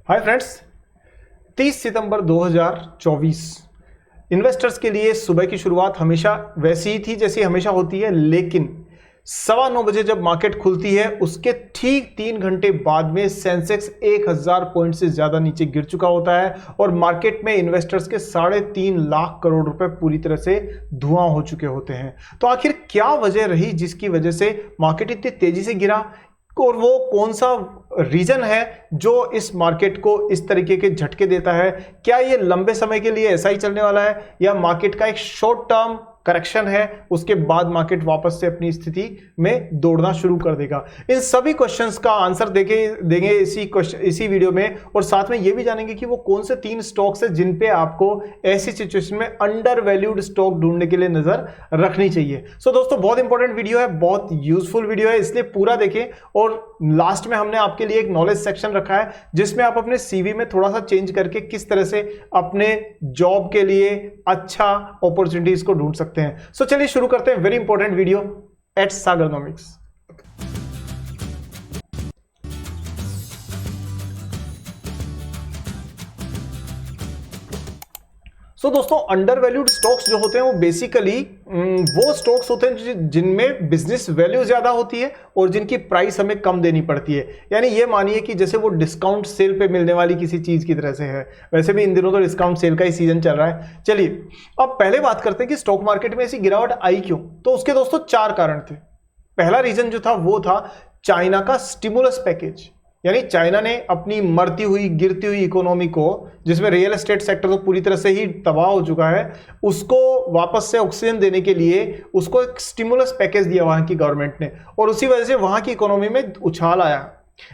Hi friends, 30 सितंबर 2024 investors के लिए सुबह की शुरुआत हमेशा वैसी ही थी जैसी हमेशा होती है, लेकिन 9:15 बजे जब मार्केट खुलती है उसके ठीक 3 घंटे बाद में सेंसेक्स 1000 पॉइंट से ज्यादा नीचे गिर चुका होता है और मार्केट में इन्वेस्टर्स के 3.5 लाख करोड़ रुपए पूरी तरह से धुआं हो चुके होते हैं। तो आखिर क्या वजह रही जिसकी वजह से मार्केट इतनी तेजी से गिरा और वो कौन सा रीजन है जो इस मार्केट को इस तरीके के झटके देता है? क्या ये लंबे समय के लिए ऐसा ही चलने वाला है या मार्केट का एक शॉर्ट टर्म करेक्शन है, उसके बाद मार्केट वापस से अपनी स्थिति में दौड़ना शुरू कर देगा? इन सभी क्वेश्चंस का आंसर देंगे इसी वीडियो में, और साथ में ये भी जानेंगे कि वो कौन से 3 स्टॉक्स है जिन पे आपको ऐसी सिचुएशन में अंडर वैल्यूड स्टॉक ढूंढने के लिए नजर रखनी चाहिए। सो दोस्तों, बहुत इंपॉर्टेंट वीडियो है, बहुत यूजफुल वीडियो है, इसलिए पूरा देखें। और लास्ट में हमने आपके लिए एक नॉलेज सेक्शन रखा है जिसमें आप अपने सीवी में थोड़ा सा चेंज करके किस तरह से अपने जॉब के लिए अच्छा अपॉर्चुनिटीज को ढूंढ सकते हैं। सो चलिए शुरू करते हैं वेरी इंपॉर्टेंट वीडियो एट सागरनॉमिक्स। सो दोस्तों, अंडर वैल्यूड स्टॉक्स जो होते हैं वो बेसिकली वो स्टॉक्स होते हैं जिनमें बिजनेस वैल्यू ज्यादा होती है और जिनकी प्राइस हमें कम देनी पड़ती है। यानी ये मानिए कि जैसे वो डिस्काउंट सेल पे मिलने वाली किसी चीज की तरह से है। वैसे भी इन दिनों तो डिस्काउंट सेल का ही सीजन चल रहा है। चलिए अब पहले बात करते हैं कि स्टॉक मार्केट में ऐसी गिरावट आई क्यों। तो उसके दोस्तों 4 कारण थे। पहला रीजन जो था वो था चाइना का स्टिमुलस पैकेज, यानी चाइना ने अपनी मरती हुई गिरती हुई इकोनॉमी को, जिसमें रियल एस्टेट सेक्टर तो पूरी तरह से ही तबाह हो चुका है, उसको वापस से ऑक्सीजन देने के लिए उसको एक स्टिमुलस पैकेज दिया वहां की गवर्नमेंट ने, और उसी वजह से वहां की इकोनॉमी में उछाल आया।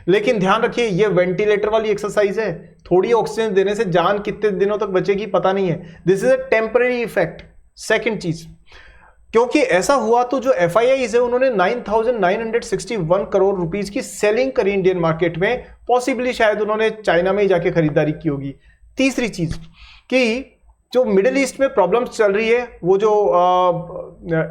लेकिन ध्यान रखिए, ये वेंटिलेटर वाली एक्सरसाइज है। थोड़ी ऑक्सीजन देने से जान कितने दिनों तक बचेगी पता नहीं है। This is a temporary effect. Second चीज, क्योंकि ऐसा हुआ तो जो FIIs है उन्होंने 9,961 करोड़ रुपीस की सेलिंग करी इंडियन मार्केट में। पॉसिबली शायद उन्होंने चाइना में ही जाके खरीदारी की होगी। तीसरी चीज कि जो मिडिल ईस्ट में प्रॉब्लम्स चल रही है, वो जो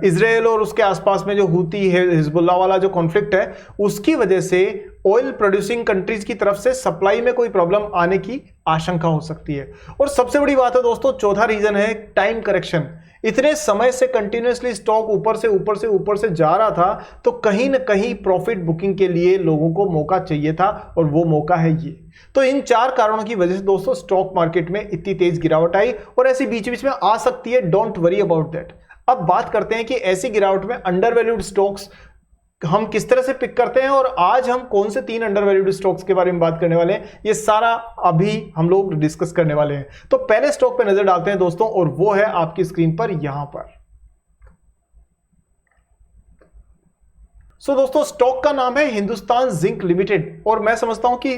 इजराइल और उसके आसपास में जो हूती है हिजबुल्लाह वाला जो कॉन्फ्लिक्ट है, उसकी वजह से ऑयल प्रोड्यूसिंग कंट्रीज की तरफ से सप्लाई में कोई प्रॉब्लम आने की आशंका हो सकती है। और सबसे बड़ी बात है दोस्तों, चौथा रीजन है टाइम करेक्शन। इतने समय से कंटिन्यूअसली स्टॉक ऊपर से जा रहा था, तो कहीं ना कहीं प्रॉफिट बुकिंग के लिए लोगों को मौका चाहिए था, और वो मौका है ये। तो इन 4 कारणों की वजह से दोस्तों स्टॉक मार्केट में इतनी तेज गिरावट आई, और ऐसी बीच बीच में आ सकती है। Don't worry about that. अब बात करते हैं कि ऐसी गिरावट में अंडर वैल्यूड स्टॉक्स हम किस तरह से पिक करते हैं, और आज हम कौन से 3 अंडर वैल्यूड स्टॉक्स के बारे में बात करने वाले हैं, ये सारा अभी हम लोग डिस्कस करने वाले हैं। तो पहले स्टॉक पे नजर डालते हैं दोस्तों, और वो है आपकी स्क्रीन पर यहां पर। दोस्तों, स्टॉक का नाम है हिंदुस्तान जिंक लिमिटेड, और मैं समझता हूं कि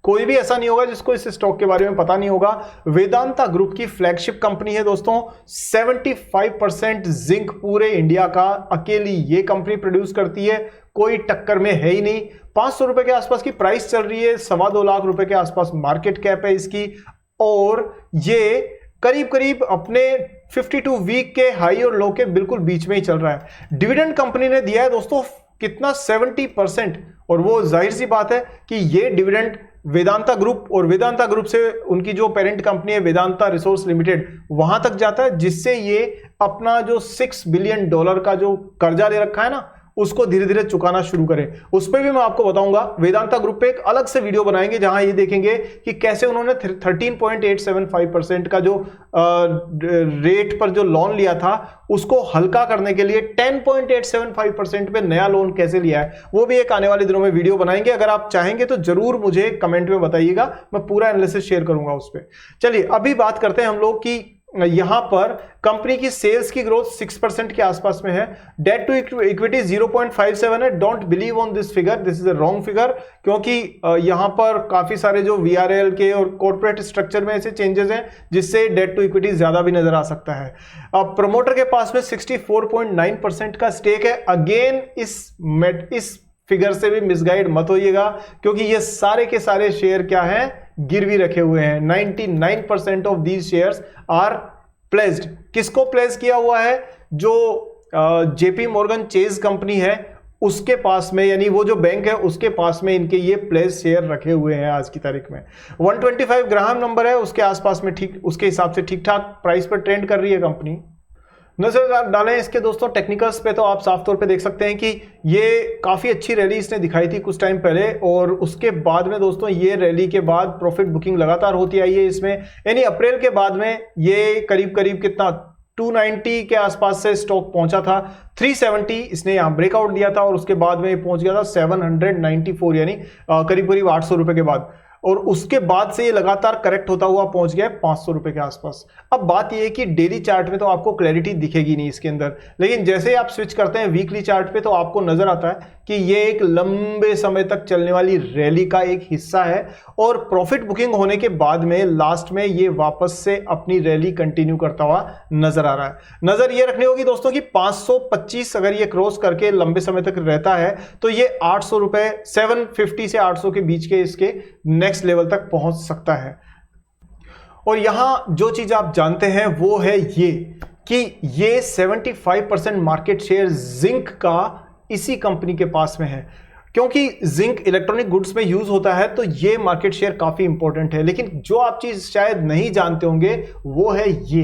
कोई भी ऐसा नहीं होगा जिसको इस स्टॉक के बारे में पता नहीं होगा। वेदांता ग्रुप की फ्लैगशिप कंपनी है दोस्तों। 75% जिंक पूरे इंडिया का अकेली ये कंपनी प्रोड्यूस करती है, कोई टक्कर में है ही नहीं। 500 रुपए के आसपास की प्राइस चल रही है, 2.25 लाख रुपए के आसपास मार्केट कैप है इसकी, और ये करीब करीब अपने 52 वीक के हाई और लो के बिल्कुल बीच में ही चल रहा है। डिविडेंड कंपनी ने दिया है दोस्तों कितना, 70%, और वो जाहिर सी बात है कि ये डिविडेंड वेदांता ग्रुप और वेदांता ग्रुप से उनकी जो पेरेंट कंपनी है वेदांता रिसोर्स लिमिटेड, वहां तक जाता है, जिससे ये अपना जो $6 बिलियन का जो कर्जा ले रखा है ना, उसको धीरे धीरे चुकाना शुरू करें। उस पर भी मैं आपको बताऊंगा। वेदांता ग्रुप पे एक अलग से वीडियो बनाएंगे जहां ये देखेंगे कि कैसे उन्होंने 13.875% का जो रेट पर जो लोन लिया था उसको हल्का करने के लिए 10.875% पे नया लोन कैसे लिया है। वो भी एक आने वाले दिनों में वीडियो बनाएंगे। अगर आप चाहेंगे तो जरूर मुझे कमेंट में बताइएगा, मैं पूरा एनालिसिस शेयर करूंगा उस पर। चलिए अभी बात करते हैं हम लोग की यहां पर कंपनी की सेल्स की ग्रोथ 6% के आसपास में है। डेट टू इक्विटी 0.57 है। Don't believe on this figure, this is a wrong figure, क्योंकि यहां पर काफी सारे जो VRL के और कॉर्पोरेट स्ट्रक्चर में ऐसे चेंजेस हैं जिससे डेट टू इक्विटी ज्यादा भी नजर आ सकता है। अब प्रमोटर के पास में 64.9% का स्टेक है। अगेन इस फिगर से भी मिसगाइड मत होइएगा, क्योंकि ये सारे के सारे शेयर क्या हैं, गिरवी रखे हुए हैं। 99% of these shares are placed. किसको प्लेस किया हुआ है? जो JP Morgan चेज कंपनी है उसके पास में, यानी वो जो बैंक है उसके पास में इनके ये प्लेस शेयर रखे हुए हैं आज की तारीख में। 125 ग्राहम नंबर है, उसके आसपास में ठीक उसके हिसाब से ठीक ठाक प्राइस पर ट्रेंड कर रही है कंपनी। नजर डालें इसके दोस्तों टेक्निकल्स पे, तो आप साफ तौर पे देख सकते हैं कि ये काफ़ी अच्छी रैली इसने दिखाई थी कुछ टाइम पहले, और उसके बाद में दोस्तों ये रैली के बाद प्रॉफिट बुकिंग लगातार होती आई है इसमें, यानी अप्रैल के बाद में ये करीब करीब कितना 290 के आसपास से स्टॉक पहुंचा था, 370 इसने यहां ब्रेकआउट दिया था और उसके बाद में ये पहुंच गया था 794, यानी करीब करीब 800 रुपए के बाद, और उसके बाद से ये लगातार करेक्ट होता हुआ पहुंच गया है 500 रुपए के आसपास। अब बात ये है कि डेली चार्ट में तो आपको क्लैरिटी दिखेगी नहीं इसके अंदर, लेकिन जैसे ही आप स्विच करते हैं वीकली चार्ट पे तो आपको नजर आता है कि ये एक लंबे समय तक चलने वाली रैली का एक हिस्सा है, और प्रॉफिट बुकिंग होने के बाद में लास्ट में ये वापस से अपनी रैली कंटिन्यू करता हुआ नजर आ रहा है। नजर ये रखनी होगी दोस्तों कि 525 अगर ये क्रॉस करके लंबे समय तक रहता है तो ये 800 रुपए 750 से 800 के बीच के इसके नेक्स्ट लेवल तक पहुंच सकता है। और यहां जो चीज आप जानते हैं वो है ये कि ये 75% मार्केट शेयर जिंक का इसी कंपनी के पास में है, क्योंकि जिंक इलेक्ट्रॉनिक गुड्स में यूज होता है तो ये मार्केट शेयर काफी इंपॉर्टेंट है। लेकिन जो आप चीज शायद नहीं जानते होंगे वो है ये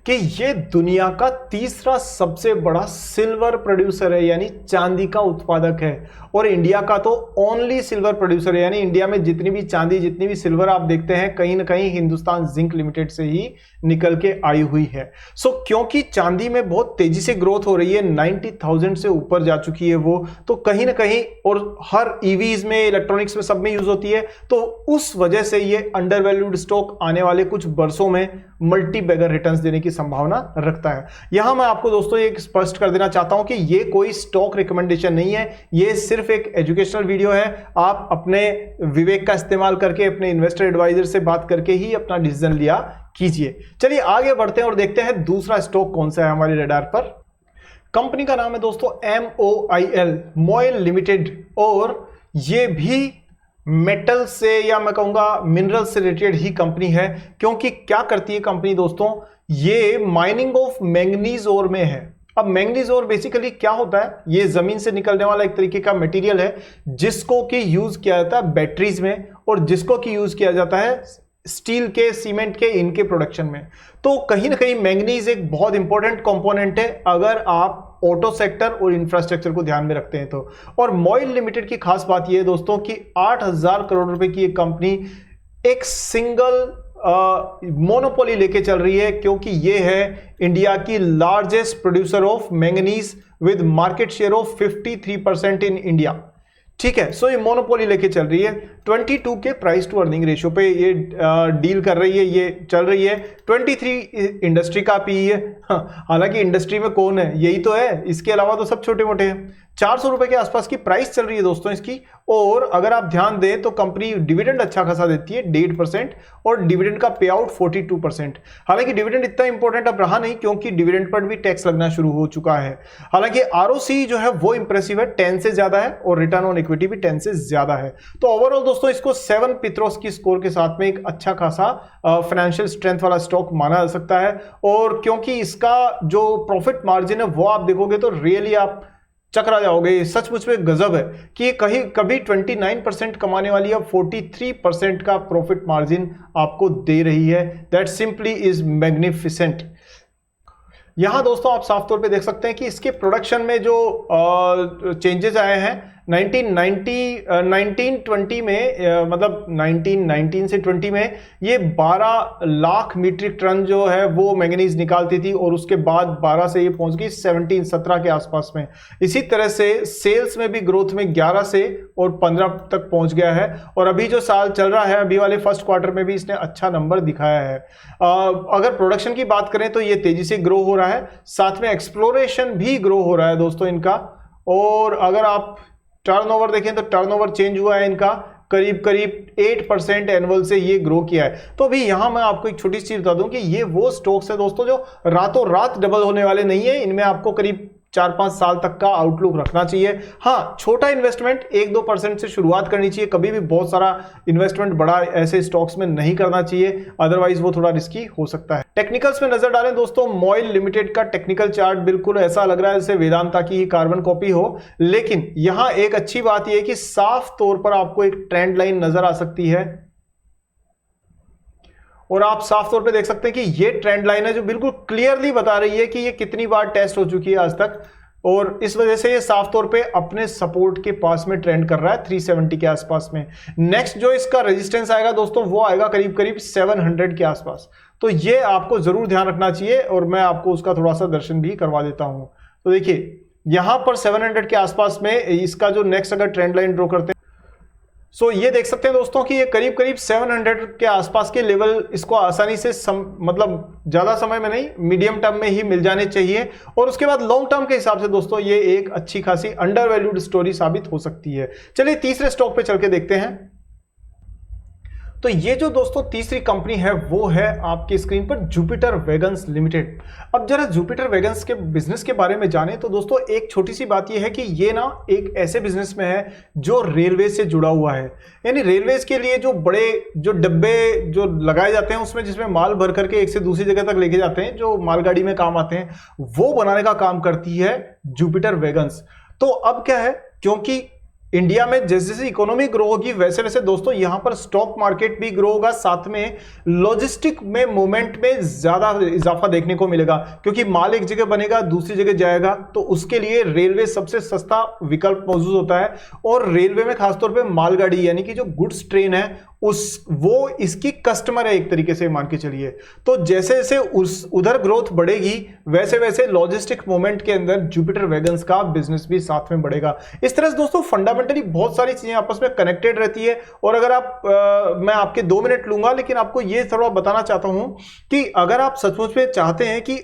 कि ये दुनिया का तीसरा सबसे बड़ा सिल्वर प्रोड्यूसर है, यानी चांदी का उत्पादक है, और इंडिया का तो ओनली सिल्वर प्रोड्यूसर है, यानी इंडिया में जितनी भी चांदी जितनी भी सिल्वर आप देखते हैं कहीं ना कहीं हिंदुस्तान जिंक लिमिटेड से ही निकल के आई हुई है। क्योंकि चांदी में बहुत तेजी से ग्रोथ हो रही है, 90,000 से ऊपर जा चुकी है वो, तो कहीं ना कहीं, और हर ईवीज में इलेक्ट्रॉनिक्स में सब में यूज होती है, तो उस वजह से ये अंडर वैल्यूड स्टॉक आने वाले कुछ वर्षों में मल्टी बैगर रिटर्न्स देने की संभावना रखता है। यहां मैं आपको दोस्तों एक स्पष्ट कर देना चाहता हूं कि ये कोई स्टॉक रिकमेंडेशन नहीं है, ये सिर्फ एक एजुकेशनल वीडियो है। आप अपने विवेक का इस्तेमाल करके अपने इन्वेस्टर एडवाइजर से बात करके ही अपना डिसीजन लिया कीजिए। चलिए आगे बढ़ते हैं और देखते हैं दूसरा स्टॉक कौन सा है हमारे रडार पर। कंपनी का नाम है दोस्तों MOIL, मोइल लिमिटेड, और ये भी मेटल से या मैं कहूंगा मिनरल से रिलेटेड ही कंपनी है। क्योंकि क्या करती है कंपनी दोस्तों, ये माइनिंग ऑफ मैंगनीज ओर में है। अब मैंगनीज ओर बेसिकली क्या होता है, ये जमीन से निकलने वाला एक तरीके का मटेरियल है जिसको कि यूज किया जाता है बैटरीज में, और जिसको कि यूज किया जाता है स्टील के, सीमेंट के, इनके प्रोडक्शन में। तो कहीं ना कहीं मैंगनीज एक बहुत इंपॉर्टेंट कंपोनेंट है अगर आप ऑटो सेक्टर और इंफ्रास्ट्रक्चर को ध्यान में रखते हैं तो। और मोइल लिमिटेड की खास बात यह है दोस्तों कि 8,000 करोड़ रुपए की एक कंपनी एक सिंगल मोनोपोली लेके चल रही है, क्योंकि ये है इंडिया की largest producer of manganese with market share of 53% in India. ठीक है, सो ये मोनोपोली लेके चल रही है। 22 के प्राइस टू अर्निंग रेशियो पे ये डील कर रही है, ये चल रही है। 23 इंडस्ट्री का पी है, हालांकि इंडस्ट्री में कौन है, यही तो है, इसके अलावा तो सब छोटे मोटे हैं। 400 रुपए के आसपास की प्राइस चल रही है दोस्तों इसकी। और अगर आप ध्यान दें तो कंपनी डिविडेंड अच्छा खासा देती है 1.5%, और डिविडेंड का पे आउट 42%। हालांकि डिविडेंड इतना इंपॉर्टेंट अब रहा नहीं, क्योंकि डिविडेंड पर भी टैक्स लगना शुरू हो चुका है। हालांकि ROC जो है वो इंप्रेसिव है, 10 से ज्यादा है, और रिटर्न ऑन इक्विटी भी 10 से ज्यादा है। तो ओवरऑल दोस्तों इसको 7 पित्रोस की स्कोर के साथ में एक अच्छा खासा फाइनेंशियल स्ट्रेंथ वाला स्टॉक माना जा सकता है। और क्योंकि इसका जो प्रॉफिट मार्जिन है वो आप देखोगे तो रियली आप चकरा जाओगे, सचमुच में गजब है कि कहीं कभी 29% कमाने वाली अब 43% का प्रॉफिट मार्जिन आपको दे रही है। That simply is magnificent. यहां दोस्तों आप साफ तौर पे देख सकते हैं कि इसके प्रोडक्शन में जो चेंजेस आए हैं 1920 में, मतलब 1919 से 20 में ये 12 लाख मीट्रिक टन जो है वो मैंगनीज निकालती थी, और उसके बाद 12 से ये पहुंच गई 17 के आसपास में। इसी तरह से सेल्स में भी ग्रोथ में 11 से और 15 तक पहुंच गया है, और अभी जो साल चल रहा है अभी वाले फर्स्ट क्वार्टर में भी इसने अच्छा नंबर दिखाया है। अगर प्रोडक्शन की बात करें तो ये तेजी से ग्रो हो रहा है, साथ में एक्सप्लोरेशन भी ग्रो हो रहा है दोस्तों इनका। और अगर आप टर्नओवर देखें तो टर्नओवर चेंज हुआ है इनका, करीब करीब 8% एनुअल से ये ग्रो किया है। तो अभी यहां मैं आपको एक छोटी सी चीज बता दूं कि ये वो स्टॉक्स है दोस्तों जो रातों रात डबल होने वाले नहीं है। इनमें आपको करीब 4-5 साल तक का आउटलुक रखना चाहिए। हाँ, छोटा इन्वेस्टमेंट 1-2% से शुरुआत करनी चाहिए, कभी भी बहुत सारा इन्वेस्टमेंट बड़ा ऐसे स्टॉक्स में नहीं करना चाहिए, अदरवाइज वो थोड़ा रिस्की हो सकता है। टेक्निकल्स में नजर डालें दोस्तों, मॉइल लिमिटेड का टेक्निकल चार्ट बिल्कुल ऐसा लग रहा है जैसे वेदांता की ही कार्बन कॉपी हो, लेकिन यहां एक अच्छी बात यह है कि साफ तौर पर आपको एक ट्रेंड लाइन नजर आ सकती है और आप साफ तौर पे देख सकते हैं कि ये ट्रेंड लाइन है जो बिल्कुल क्लियरली बता रही है कि ये कितनी बार टेस्ट हो चुकी है आज तक, और इस वजह से ये साफ तौर पे अपने सपोर्ट के पास में ट्रेंड कर रहा है 370 के आसपास में। नेक्स्ट जो इसका रेजिस्टेंस आएगा दोस्तों वो आएगा करीब करीब 700 के आसपास, तो ये आपको जरूर ध्यान रखना चाहिए और मैं आपको उसका थोड़ा सा दर्शन भी करवा देता हूं। तो देखिए यहां पर 700 के आसपास में इसका जो नेक्स्ट अगर ट्रेंड लाइन ड्रॉ करते हैं, सो ये देख सकते हैं दोस्तों कि ये करीब करीब 700 के आसपास के लेवल इसको आसानी से मतलब ज्यादा समय में नहीं, मीडियम टर्म में ही मिल जाने चाहिए, और उसके बाद लॉन्ग टर्म के हिसाब से दोस्तों ये एक अच्छी खासी अंडर वैल्यूड स्टोरी साबित हो सकती है। चलिए तीसरे स्टॉक पे चल के देखते हैं। तो ये जो दोस्तों तीसरी कंपनी है वो है आपकी स्क्रीन पर जुपिटर वैगन्स लिमिटेड। अब जरा जुपिटर वैगन्स के बिजनेस के बारे में जाने तो दोस्तों एक छोटी सी बात ये है कि ये ना एक ऐसे बिजनेस में है जो रेलवे से जुड़ा हुआ है, यानी रेलवेज के लिए जो बड़े जो डब्बे जो लगाए जाते हैं उसमें जिसमें माल भर करके एक से दूसरी जगह तक लेके जाते हैं, जो मालगाड़ी में काम आते हैं, वो बनाने का काम करती है जुपिटर वैगन्स। तो अब क्या है, क्योंकि इंडिया में जैसे जैसे इकोनॉमी ग्रो होगी वैसे वैसे दोस्तों यहां पर स्टॉक मार्केट भी ग्रो होगा, साथ में लॉजिस्टिक में मूवमेंट में ज्यादा इजाफा देखने को मिलेगा, क्योंकि माल एक जगह बनेगा दूसरी जगह जाएगा, तो उसके लिए रेलवे सबसे सस्ता विकल्प मौजूद होता है। और रेलवे में खासतौर पे मालगाड़ी यानी कि जो गुड्स ट्रेन है वो इसकी कस्टमर है एक तरीके से मान के चलिए। तो जैसे जैसे उधर ग्रोथ बढ़ेगी वैसे वैसे लॉजिस्टिक मोमेंट के अंदर जुपिटर वैगन्स का बिजनेस भी साथ में बढ़ेगा। इस तरह से दोस्तों फंडामेंटली बहुत सारी चीजें आपस में कनेक्टेड रहती है। और अगर आप मैं आपके 2 मिनट लूंगा, लेकिन आपको ये थोड़ा बताना चाहता हूं कि अगर आप सचमुच में चाहते हैं कि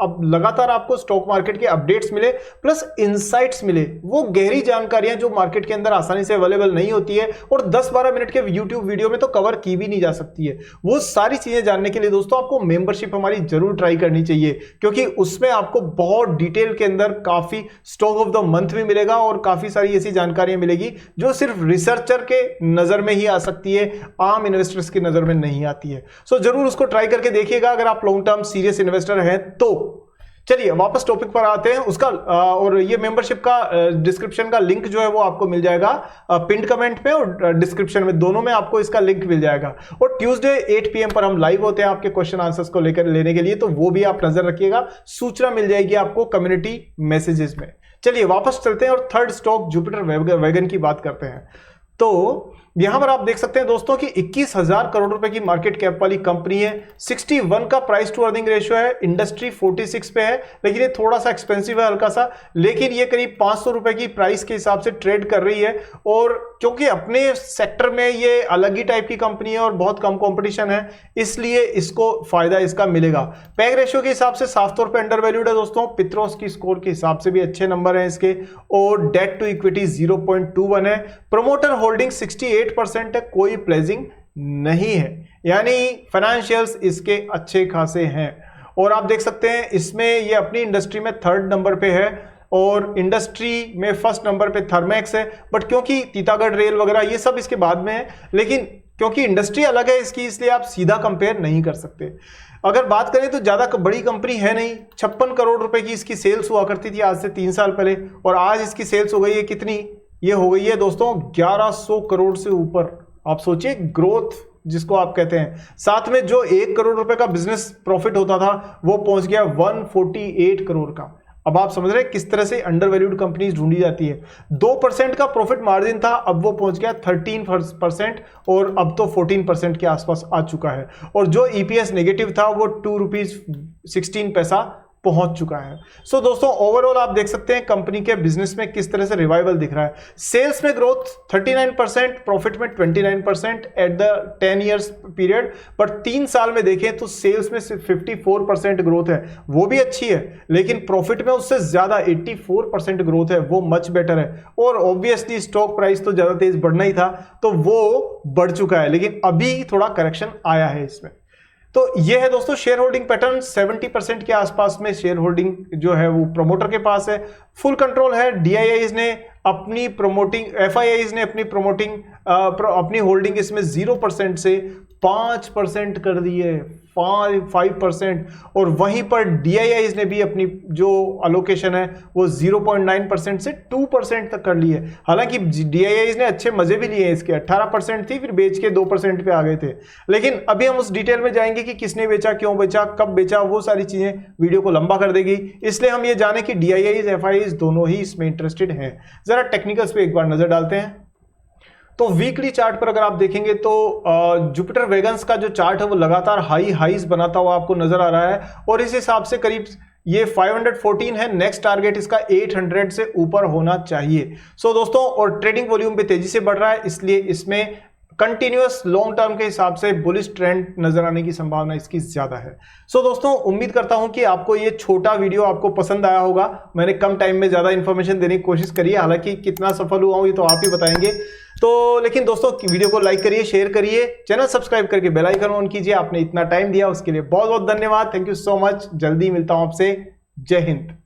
अब लगातार आपको स्टॉक मार्केट के अपडेट्स मिले प्लस इंसाइट्स मिले, वो गहरी जानकारियां जो मार्केट के अंदर आसानी से अवेलेबल नहीं होती है और 10-12 मिनट के यूट्यूब वीडियो में तो कवर की भी नहीं जा सकती है, वो सारी चीजें जानने के लिए दोस्तों आपको मेंबरशिप हमारी जरूर ट्राई करनी चाहिए, क्योंकि उसमें आपको बहुत डिटेल के अंदर काफी स्टॉक ऑफ द मंथ भी मिलेगा और काफी सारी ऐसी जानकारियां मिलेगी जो सिर्फ रिसर्चर के नजर में ही आ सकती है, आम इन्वेस्टर्स की नजर में नहीं आती है। सो जरूर उसको ट्राई करके देखिएगा अगर आप लॉन्ग टर्म सीरियस इन्वेस्टर हैं तो। चलिए वापस टॉपिक पर आते हैं उसका, और ये मेंबरशिप का डिस्क्रिप्शन का लिंक जो है वो आपको मिल जाएगा पिन कमेंट में और डिस्क्रिप्शन में, दोनों में आपको इसका लिंक मिल जाएगा। और ट्यूसडे 8 PM पर हम लाइव होते हैं आपके क्वेश्चन आंसर्स को लेकर लेने के लिए, तो वो भी आप नजर रखिएगा, सूचना मिल जाएगी आपको कम्युनिटी मैसेजेस में। चलिए वापस चलते हैं और थर्ड स्टॉक जुपिटर वैगन की बात करते हैं। तो यहां पर आप देख सकते हैं दोस्तों कि 21,000 करोड़ रुपए की मार्केट कैप वाली कंपनी है, 61 का प्राइस टू अर्निंग रेशियो है, इंडस्ट्री 46 पे है, लेकिन ये थोड़ा सा एक्सपेंसिव है हल्का सा, लेकिन ये करीब 500 रुपए की प्राइस के हिसाब से ट्रेड कर रही है। और क्योंकि अपने सेक्टर में ये अलग ही टाइप की कंपनी है और बहुत कम कंपटीशन है, इसलिए इसको फायदा इसका मिलेगा। पैग रेशियो के हिसाब से साफ तौर पे अंडर वैल्यूड है दोस्तों, पित्रोस की स्कोर के हिसाब से भी अच्छे नंबर हैं इसके, और डेट टू इक्विटी 0.21 है, प्रमोटर होल्डिंग 68% है, कोई प्लेजिंग नहीं है, यानी फाइनेंशियल्स इसके अच्छे खासे हैं। और आप देख सकते हैं इसमें ये अपनी इंडस्ट्री में 3rd नंबर पे है और इंडस्ट्री में 1st नंबर पे थर्मैक्स है, बट क्योंकि तीतागढ़ रेल वगैरह ये सब इसके बाद में है, लेकिन क्योंकि इंडस्ट्री अलग है इसकी इसलिए आप सीधा कंपेयर नहीं कर सकते। अगर बात करें तो ज्यादा बड़ी कंपनी है नहीं, 56 करोड़ रुपए की इसकी सेल्स हुआ करती थी आज से 3 साल पहले, और आज इसकी सेल्स हो गई है कितनी, ये हो गई है दोस्तों 1100 करोड़ से ऊपर। आप सोचिए ग्रोथ जिसको आप कहते हैं, साथ में जो 1 करोड़ रुपए का बिजनेस प्रॉफिट होता था वो पहुंच गया 148 करोड़ का। अब आप समझ रहे हैं किस तरह से अंडर वैल्यूड कंपनीज ढूंढी जाती है। 2% का प्रॉफिट मार्जिन था, अब वो पहुंच गया 13% और अब तो 14% के आसपास आ चुका है, और जो ईपीएस नेगेटिव था वो ₹2.16 पहुंच चुका है। सो दोस्तों ओवरऑल आप देख सकते हैं कंपनी के बिजनेस में किस तरह से रिवाइवल दिख रहा है। सेल्स में ग्रोथ 39%, प्रॉफिट में 29% at the 10 years period, but 3 साल में देखें तो सेल्स में सिर्फ 54% ग्रोथ है, वो भी अच्छी है, लेकिन प्रॉफिट में उससे ज्यादा 84% ग्रोथ है, वो मच बेटर है। और ऑब्वियसली स्टॉक प्राइस तो ज्यादा तेज बढ़ना ही था तो वो बढ़ चुका है, लेकिन अभी थोड़ा करेक्शन आया है इसमें। तो ये है दोस्तों शेयर होल्डिंग पैटर्न। 70% के आसपास में शेयर होल्डिंग जो है वो प्रमोटर के पास है, फुल कंट्रोल है। DIIs ने अपनी प्रमोटिंग, FIIs ने अपनी प्रमोटिंग अपनी होल्डिंग इसमें 0% से 5% कर दी है, 5%। और वहीं पर DIIs ने भी अपनी जो अलोकेशन है वो 0.9% से 2% तक कर ली है। हालांकि DIIs ने अच्छे मजे भी लिए हैं इसके, 18% थी फिर बेच के 2% पे आ गए थे। लेकिन अभी हम उस डिटेल में जाएंगे कि किसने बेचा, क्यों बेचा, कब बेचा, वो सारी चीजें वीडियो को लंबा कर देगी। इसलिए हम ये जाने कि DIIs FIIs दोनों ही इसमें इंटरेस्टेड हैं। जरा टेक्निकल्स पे एक बार नजर डालते हैं। तो वीकली चार्ट पर अगर आप देखेंगे तो जुपिटर वेगन्स का जो चार्ट है वो लगातार हाईज बनाता हुआ आपको नजर आ रहा है, और इस हिसाब से करीब ये 514 है। नेक्स्ट टारगेट इसका 800 से ऊपर होना चाहिए। सो दोस्तों, और ट्रेडिंग वॉल्यूम भी तेजी से बढ़ रहा है, इसलिए इसमें कंटिन्यूअस लॉन्ग टर्म के हिसाब से बुलिश ट्रेंड नजर आने की संभावना इसकी ज्यादा है। सो दोस्तों, उम्मीद करता हूं कि आपको ये छोटा वीडियो आपको पसंद आया होगा। मैंने कम टाइम में ज्यादा इंफॉर्मेशन देने की कोशिश करी है, हालांकि कितना सफल हुआ हूं ये तो आप ही बताएंगे। तो लेकिन दोस्तों, वीडियो को लाइक करिए, शेयर करिए, चैनल सब्सक्राइब करके बेल आइकन ऑन कीजिए। आपने इतना टाइम दिया उसके लिए बहुत बहुत धन्यवाद। Thank you so much. जल्दी मिलता हूं आपसे। जय हिंद।